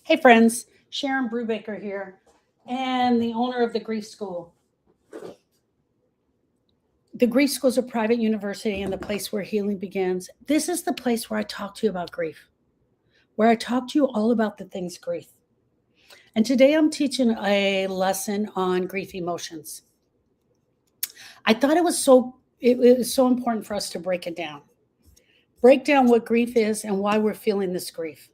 Hey friends, Sharon Brubaker here, and the owner of the Grief School. The Grief School is a private university and the place where healing begins. This is the place where I talk to you about grief, where I talk to you all about the things grief. And today I'm teaching a lesson on grief emotions. I thought it was so important for us to break it down. Break down what grief is and why we're feeling this grief.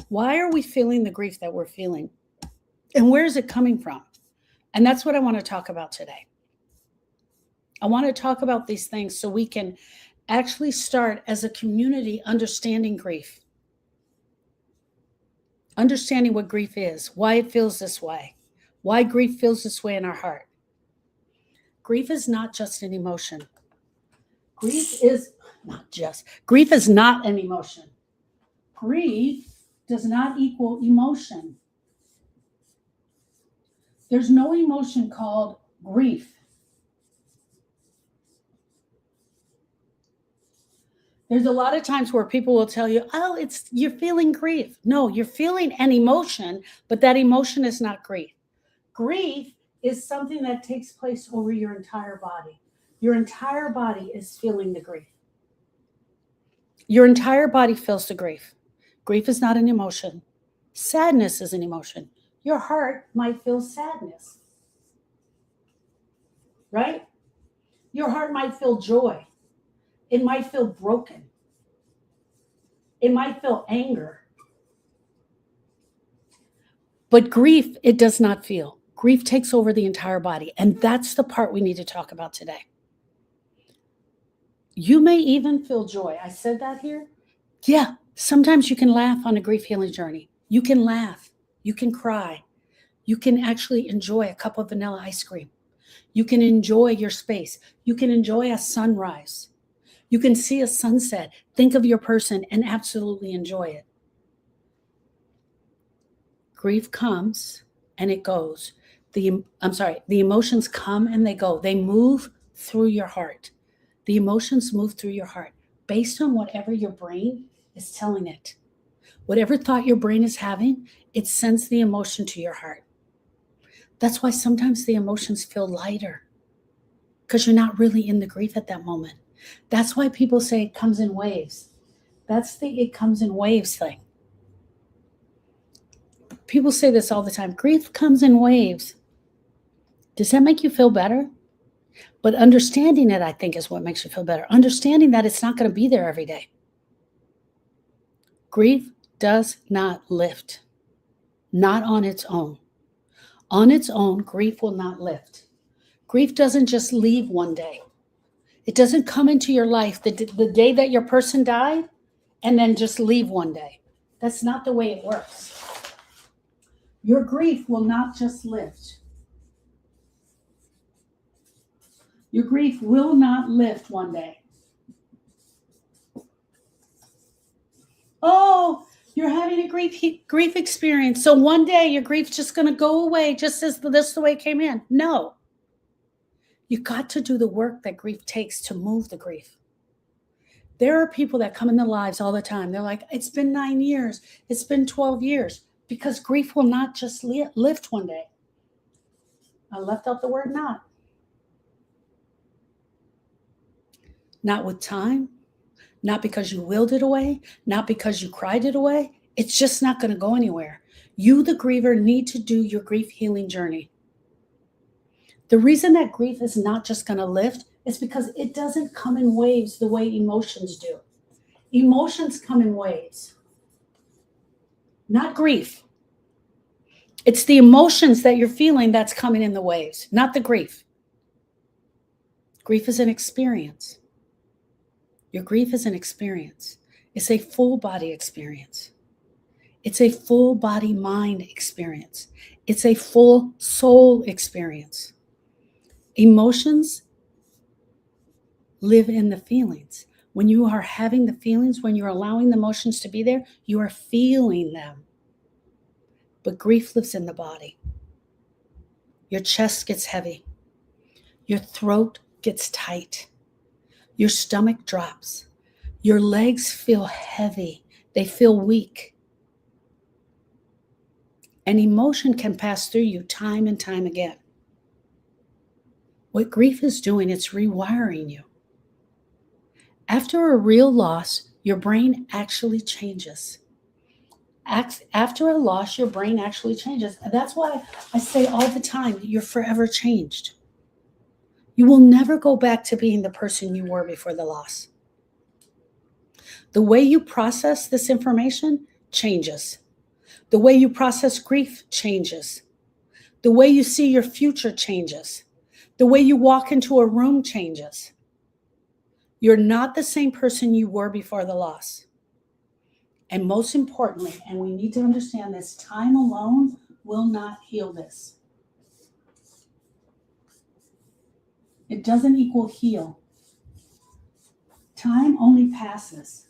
Why are we feeling the grief that we're feeling? And where is it coming from? And that's what I want to talk about today. I want to talk about these things so we can actually start as a community understanding grief. Understanding what grief is, why it feels this way, why grief feels this way in our heart. Grief is not just an emotion. Grief is not an emotion. Grief does not equal emotion. There's no emotion called grief. There's a lot of times where people will tell you, oh, you're feeling grief. No, you're feeling an emotion, but that emotion is not grief. Grief is something that takes place over your entire body. Your entire body is feeling the grief. Your entire body feels the grief. Grief is not an emotion. Sadness is an emotion. Your heart might feel sadness, right? Your heart might feel joy. It might feel broken. It might feel anger. But grief, it does not feel. Grief takes over the entire body. And that's the part we need to talk about today. You may even feel joy. I said that here. Yeah, sometimes you can laugh on a grief healing journey. You can laugh. You can cry. You can actually enjoy a cup of vanilla ice cream. You can enjoy your space. You can enjoy a sunrise. You can see a sunset, think of your person, and absolutely enjoy it. Grief comes and it goes. The emotions come and they go. They move through your heart. The emotions move through your heart based on whatever your brain is telling it. Whatever thought your brain is having, it sends the emotion to your heart. That's why sometimes the emotions feel lighter, because you're not really in the grief at that moment. That's why people say it comes in waves. That's the it comes in waves thing. People say this all the time. Grief comes in waves. Does that make you feel better? But understanding it, I think, is what makes you feel better. Understanding that it's not going to be there every day. Grief does not lift. Not on its own. On its own, grief will not lift. Grief doesn't just leave one day. It doesn't come into your life the day that your person died and then just leave one day. That's not the way it works. Your grief will not just lift. Your grief will not lift one day. Oh, you're having a grief experience. So one day your grief's just going to go away just as this the way it came in. No. You got to do the work that grief takes to move the grief. There are people that come in their lives all the time. They're like, it's been 9 years. It's been 12 years. Because grief will not just lift one day. I left out the word not. Not with time. Not because you willed it away. Not because you cried it away. It's just not going to go anywhere. You, the griever, need to do your grief healing journey. The reason that grief is not just going to lift is because it doesn't come in waves the way emotions do. Emotions come in waves. Not grief. It's the emotions that you're feeling that's coming in the waves, not the grief. Grief is an experience. Your grief is an experience. It's a full body experience. It's a full body mind experience. It's a full soul experience. Emotions live in the feelings. When you are having the feelings, when you're allowing the emotions to be there, you are feeling them. But grief lives in the body. Your chest gets heavy. Your throat gets tight. Your stomach drops. Your legs feel heavy. They feel weak. And emotion can pass through you time and time again. What grief is doing, it's rewiring you. After a real loss, your brain actually changes. After a loss, your brain actually changes. And that's why I say all the time that you're forever changed. You will never go back to being the person you were before the loss. The way you process this information changes. The way you process grief changes. The way you see your future changes. The way you walk into a room changes. You're not the same person you were before the loss. And most importantly, and we need to understand this, time alone will not heal this. It doesn't equal heal. Time only passes.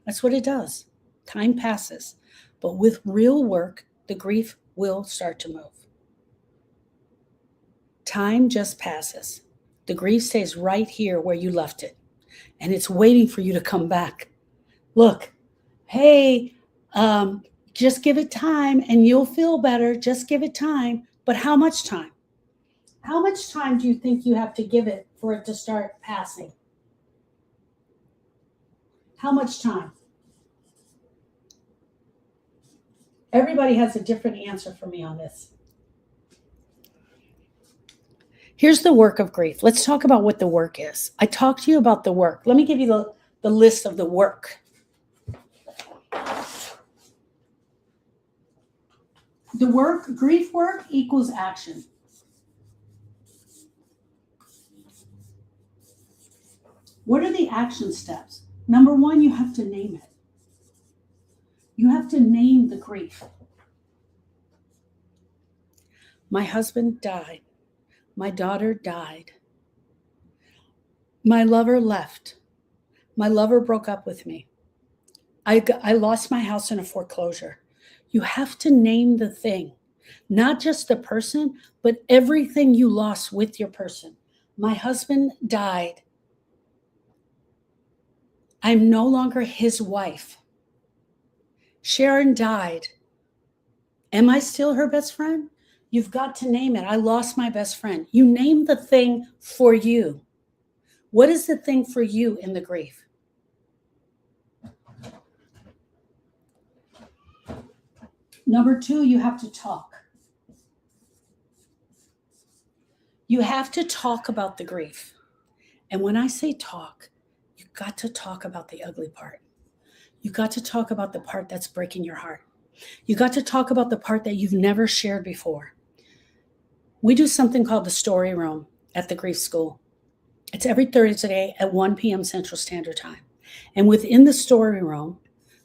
That's what it does. Time passes. But with real work, the grief will start to move. Time just passes. The grief stays right here where you left it. And it's waiting for you to come back. Look, hey, just give it time and you'll feel better. Just give it time. But how much time? How much time do you think you have to give it for it to start passing? How much time? Everybody has a different answer for me on this. Here's the work of grief. Let's talk about what the work is. I talked to you about the work. Let me give you the list of the work. The work, grief work equals action. What are the action steps? Number one, you have to name it. You have to name the grief. My husband died. My daughter died. My lover left. My lover broke up with me. I lost my house in a foreclosure. You have to name the thing, not just the person, but everything you lost with your person. My husband died. I'm no longer his wife. Sharon died. Am I still her best friend? You've got to name it. I lost my best friend. You name the thing for you. What is the thing for you in the grief? Number two, you have to talk. You have to talk about the grief. And when I say talk, you got to talk about the ugly part. You got to talk about the part that's breaking your heart. You got to talk about the part that you've never shared before. We do something called the story room at the grief school. It's every Thursday at 1 p.m. Central Standard Time. And within the story room,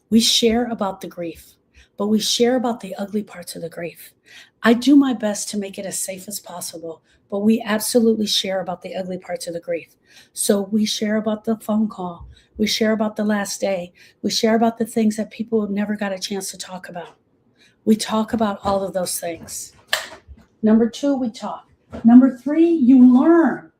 we share about the grief, but we share about the ugly parts of the grief. I do my best to make it as safe as possible, but we absolutely share about the ugly parts of the grief. So we share about the phone call. We share about the last day. We share about the things that people have never got a chance to talk about. We talk about all of those things. Number two, we talk. Number three, you learn.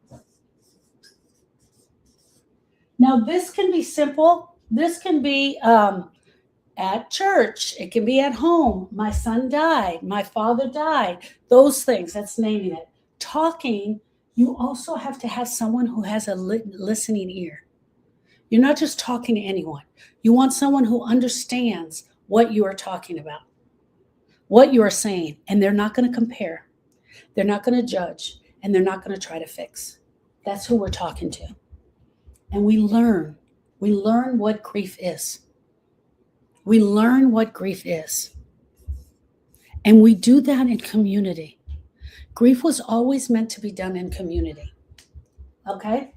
Now, this can be simple. This can be at church. It can be at home. My son died. My father died. Those things, that's naming it. Talking, you also have to have someone who has a listening ear. You're not just talking to anyone. You want someone who understands what you are talking about, what you are saying, and they're not going to compare. They're not going to judge, and they're not going to try to fix. That's who we're talking to. And we learn. We learn what grief is. We learn what grief is. And we do that in community. Grief was always meant to be done in community. Okay?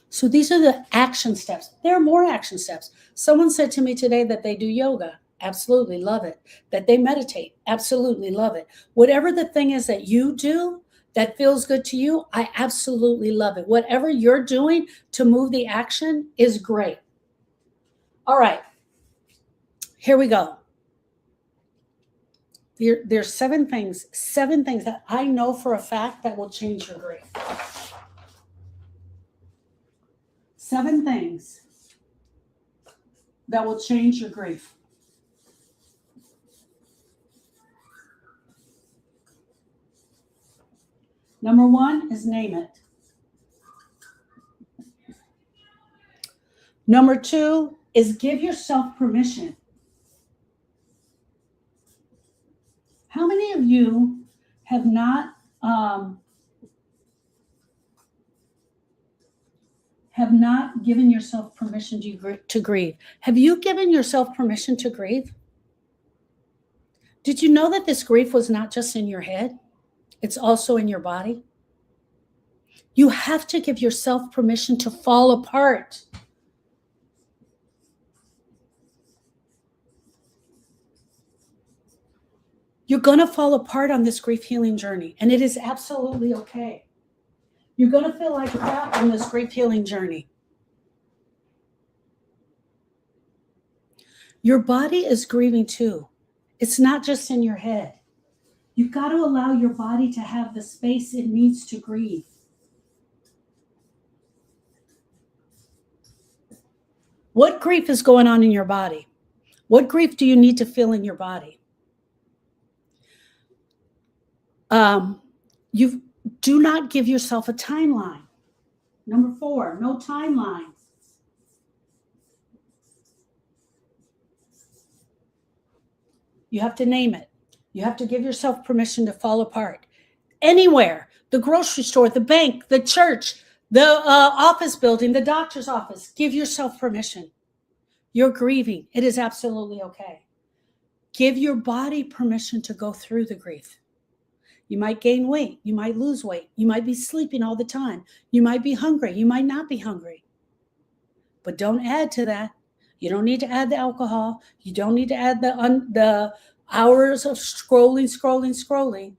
So these are the action steps. There are more action steps. Someone said to me today that they do yoga. Absolutely love it. That they meditate. Absolutely love it. Whatever the thing is that you do that feels good to you, I absolutely love it. Whatever you're doing to move the action is great. All right. Here we go. There's seven things that I know for a fact that will change your grief. 7 things that will change your grief. Number one is name it. Number two is give yourself permission. How many of you have not given yourself permission to grieve? Have you given yourself permission to grieve? Did you know that this grief was not just in your head? It's also in your body. You have to give yourself permission to fall apart. You're going to fall apart on this grief healing journey, and it is absolutely okay. You're going to feel like crap on this grief healing journey. Your body is grieving too. It's not just in your head. You've got to allow your body to have the space it needs to grieve. What grief is going on in your body? What grief do you need to feel in your body? You do not give yourself a timeline. Number 4, no timeline. You have to name it. You have to give yourself permission to fall apart. Anywhere, the grocery store, the bank, the church, the office building, the doctor's office, give yourself permission. You're grieving. It is absolutely okay. Give your body permission to go through the grief. You might gain weight. You might lose weight. You might be sleeping all the time. You might be hungry. You might not be hungry. But don't add to that. You don't need to add the alcohol. You don't need to add the hours of scrolling.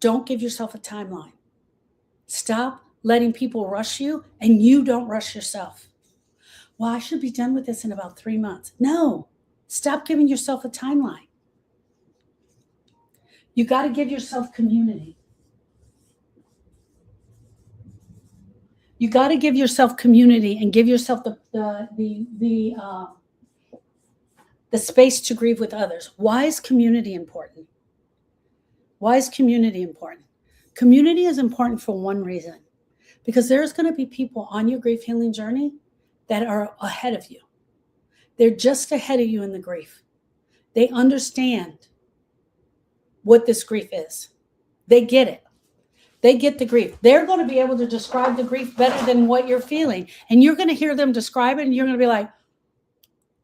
Don't give yourself a timeline. Stop letting people rush you, and you don't rush yourself. Well, I should be done with this in about 3 months. No, stop giving yourself a timeline. You got to give yourself community. You got to give yourself community and give yourself the space to grieve with others. Why is community important? Why is community important? Community is important for one reason, because there's going to be people on your grief healing journey that are ahead of you. They're just ahead of you in the grief. They understand what this grief is. They get it. They get the grief. They're going to be able to describe the grief better than what you're feeling. And you're going to hear them describe it, and you're going to be like,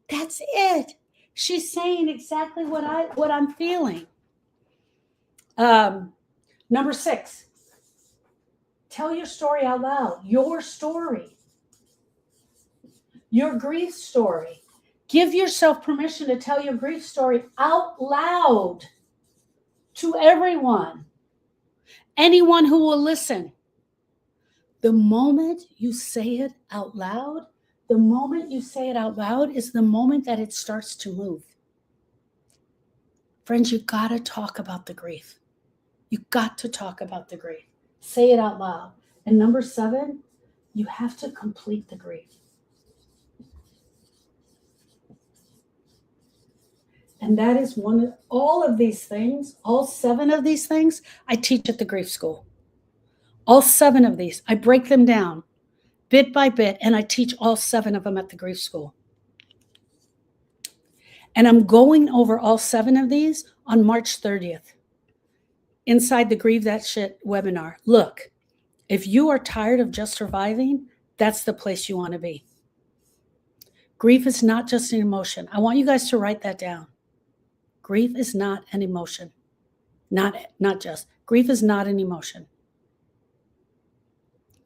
that's it. She's saying exactly what I'm feeling. Number 6, tell your story out loud. Your story. Your grief story. Give yourself permission to tell your grief story out loud to everyone. Anyone who will listen. The moment you say it out loud, is the moment that it starts to move. Friends, you got to talk about the grief. You got to talk about the grief. Say it out loud. And number 7, you have to complete the grief. And that is all of these things, all 7 of these things, I teach at the grief school. All 7 of these, I break them down bit by bit, and I teach all 7 of them at the grief school. And I'm going over all 7 of these on March 30th inside the Grieve That Shit webinar. Look, if you are tired of just surviving, that's the place you want to be. Grief is not just an emotion. I want you guys to write that down. Grief is not an emotion. Grief is not an emotion.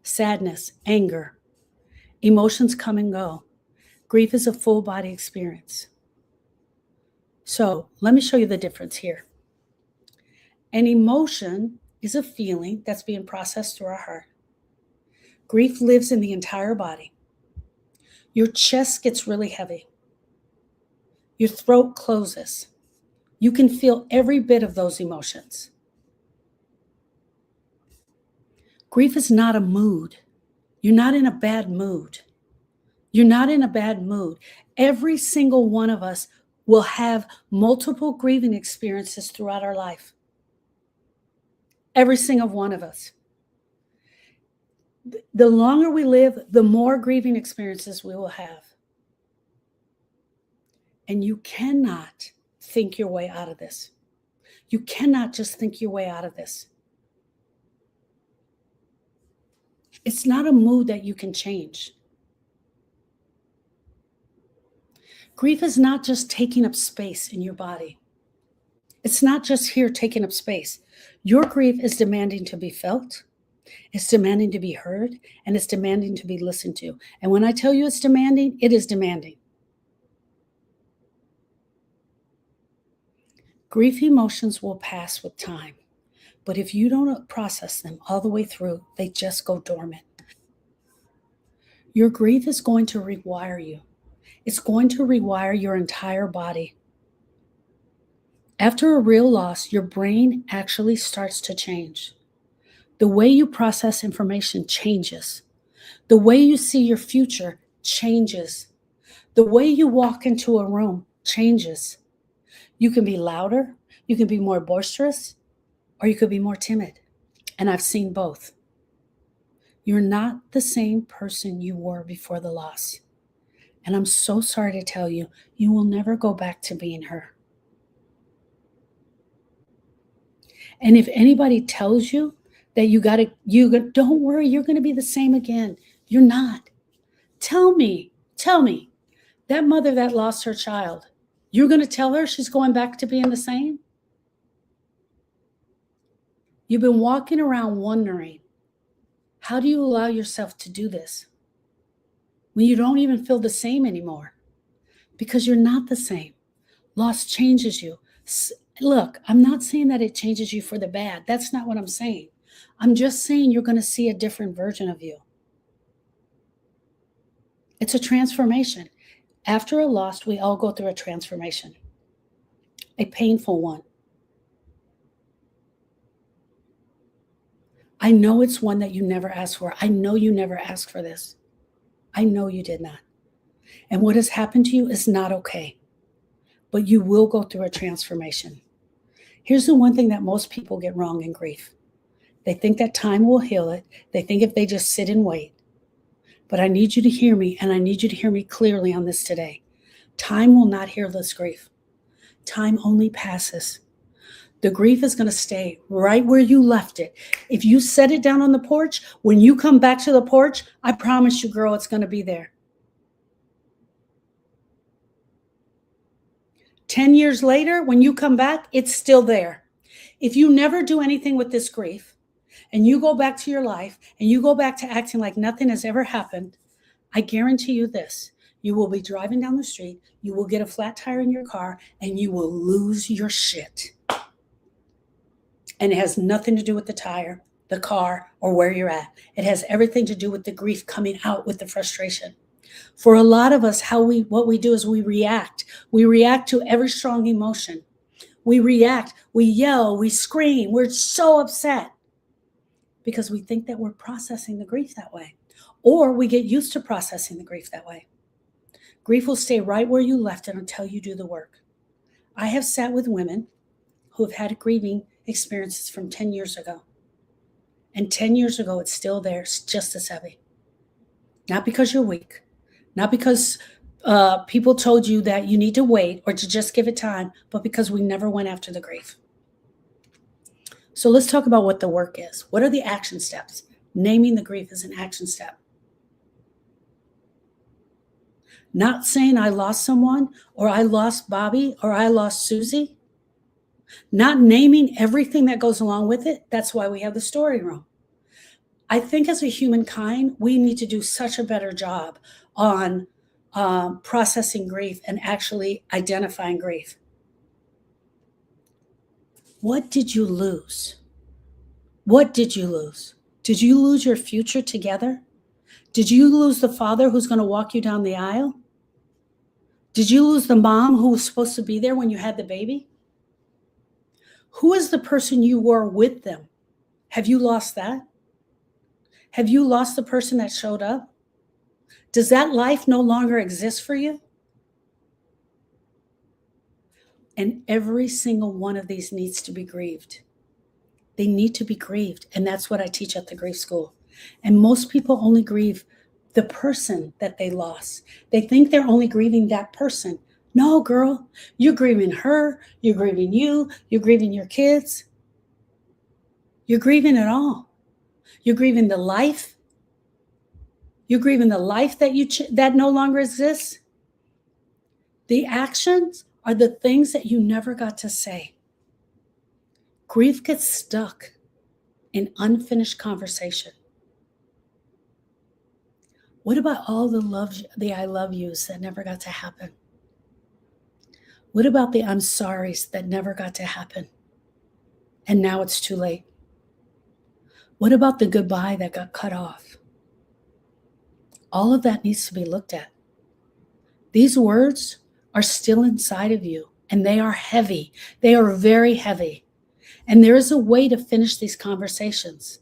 Sadness, anger, emotions come and go. Grief is a full body experience. So let me show you the difference here. An emotion is a feeling that's being processed through our heart. Grief lives in the entire body. Your chest gets really heavy. Your throat closes. You can feel every bit of those emotions. Grief is not a mood. You're not in a bad mood. You're not in a bad mood. Every single one of us will have multiple grieving experiences throughout our life. Every single one of us. The longer we live, the more grieving experiences we will have. And you cannot think your way out of this. You cannot just think your way out of this. It's not a mood that you can change. Grief is not just taking up space in your body. It's not just here taking up space. Your grief is demanding to be felt. It's demanding to be heard, and it's demanding to be listened to. And when I tell you it's demanding, it is demanding. Grief emotions will pass with time, but if you don't process them all the way through, they just go dormant. Your grief is going to rewire you. It's going to rewire your entire body. After a real loss, your brain actually starts to change. The way you process information changes. The way you see your future changes. The way you walk into a room changes. You can be louder, you can be more boisterous, or you could be more timid. And I've seen both. You're not the same person you were before the loss. And I'm so sorry to tell you, you will never go back to being her. And if anybody tells you that don't worry, you're going to be the same again. You're not. Tell me, that mother that lost her child, you're going to tell her she's going back to being the same? You've been walking around wondering, how do you allow yourself to do this when you don't even feel the same anymore? Because you're not the same. Loss changes you. Look, I'm not saying that it changes you for the bad. That's not what I'm saying. I'm just saying you're going to see a different version of you. It's a transformation. After a loss, we all go through a transformation, a painful one. I know it's one that you never asked for. I know you never asked for this. I know you did not. And what has happened to you is not okay. But you will go through a transformation. Here's the one thing that most people get wrong in grief. They think that time will heal it. They think if they just sit and wait. But I need you to hear me, and I need you to hear me clearly on this today. Time will not heal this grief. Time only passes. The grief is going to stay right where you left it. If you set it down on the porch, when you come back to the porch, I promise you, girl, it's going to be there. 10 years later, when you come back, it's still there. If you never do anything with this grief, and you go back to your life, and you go back to acting like nothing has ever happened, I guarantee you this. You will be driving down the street, you will get a flat tire in your car, and you will lose your shit. And it has nothing to do with the tire, the car, or where you're at. It has everything to do with the grief coming out with the frustration. For a lot of us, what we do is we react. We react to every strong emotion. We react, we yell, we scream. We're so upset because we think that we're processing the grief that way. Or we get used to processing the grief that way. Grief will stay right where you left it until you do the work. I have sat with women who have had grieving experiences from 10 years ago. And 10 years ago, it's still there. It's just as heavy. Not because you're weak. Not because people told you that you need to wait or to just give it time, but because we never went after the grief. So let's talk about what the work is. What are the action steps? Naming the grief is an action step. Not saying I lost someone, or I lost Bobby, or I lost Susie. Not naming everything that goes along with it. That's why we have the story room. I think as a humankind, we need to do such a better job on processing grief and actually identifying grief. What did you lose? What did you lose? Did you lose your future together? Did you lose the father who's going to walk you down the aisle? Did you lose the mom who was supposed to be there when you had the baby? Who is the person you were with them? Have you lost that? Have you lost the person that showed up? Does that life no longer exist for you? And every single one of these needs to be grieved. They need to be grieved. And that's what I teach at the grief school. And most people only grieve the person that they lost. They think they're only grieving that person. No, girl, you're grieving her, you're grieving you, you're grieving your kids. You're grieving it all. You're grieving the life. You're grieving the life that that no longer exists. The actions are the things that you never got to say. Grief gets stuck in unfinished conversation. What about all the I love yous that never got to happen? What about the I'm sorries that never got to happen? And now it's too late. What about the goodbye that got cut off? All of that needs to be looked at. These words are still inside of you, and they are heavy. They are very heavy. And there is a way to finish these conversations.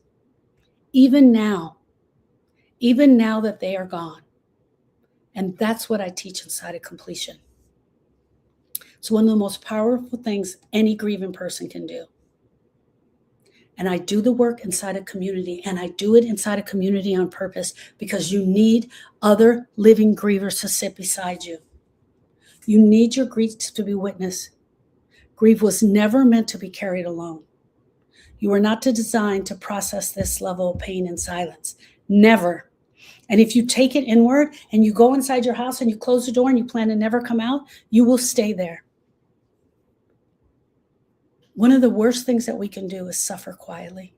Even now that they are gone. And that's what I teach inside of completion. It's one of the most powerful things any grieving person can do. And I do the work inside a community, and I do it inside a community on purpose because you need other living grievers to sit beside you. You need your grief to be witnessed. Grief was never meant to be carried alone. You are not designed to process this level of pain in silence. Never. And if you take it inward and you go inside your house and you close the door and you plan to never come out, you will stay there. One of the worst things that we can do is suffer quietly.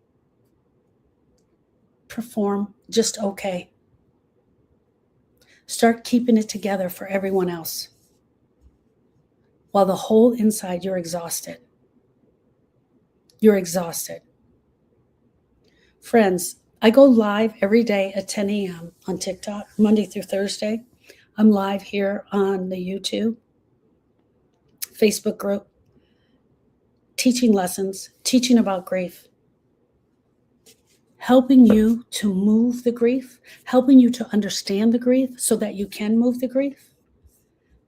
Perform just okay. Start keeping it together for everyone else. While the whole inside, you're exhausted. You're exhausted. Friends, I go live every day at 10 a.m. on TikTok, Monday through Thursday. I'm live here on the YouTube, Facebook group, teaching lessons, teaching about grief, helping you to move the grief, helping you to understand the grief so that you can move the grief.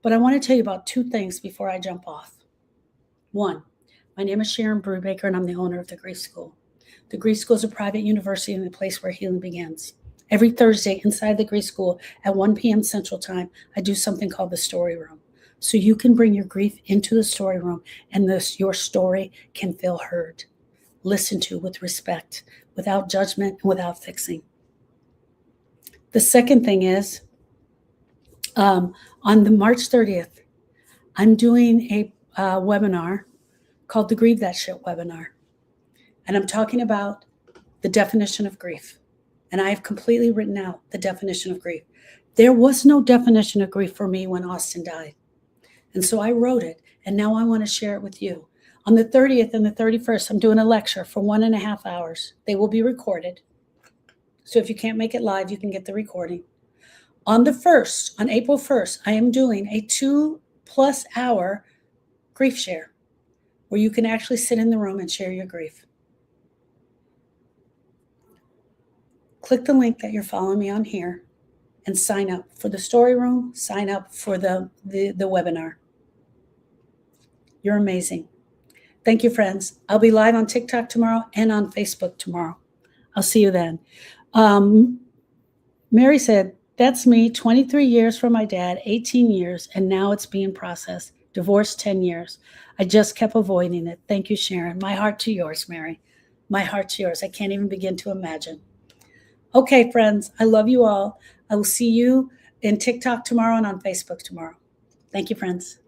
But I want to tell you about two things before I jump off. One, my name is Sharon Brubaker, and I'm the owner of the Grief School. The Grief School is a private university and a place where healing begins. Every Thursday inside the Grief School at 1 p.m. Central Time, I do something called the Story Room. So you can bring your grief into the story room, and your story can feel heard, listened to with respect, without judgment, and without fixing. The second thing is, on the March 30th, I'm doing a webinar called the Grieve That Shit webinar. And I'm talking about the definition of grief. And I have completely written out the definition of grief. There was no definition of grief for me when Austin died. And so I wrote it, and now I want to share it with you. On the 30th and the 31st, I'm doing a lecture for 1.5 hours. They will be recorded. So if you can't make it live, you can get the recording. On the 1st, on April 1st, I am doing a 2+ hour grief share where you can actually sit in the room and share your grief. Click the link that you're following me on here and sign up for the story room, sign up for the webinar. You're amazing. Thank you, friends. I'll be live on TikTok tomorrow and on Facebook tomorrow. I'll see you then. Mary said, that's me, 23 years from my dad, 18 years, and now it's being processed. Divorced 10 years. I just kept avoiding it. Thank you, Sharon. My heart to yours, Mary. My heart to yours. I can't even begin to imagine. Okay, friends, I love you all. I will see you in TikTok tomorrow and on Facebook tomorrow. Thank you, friends.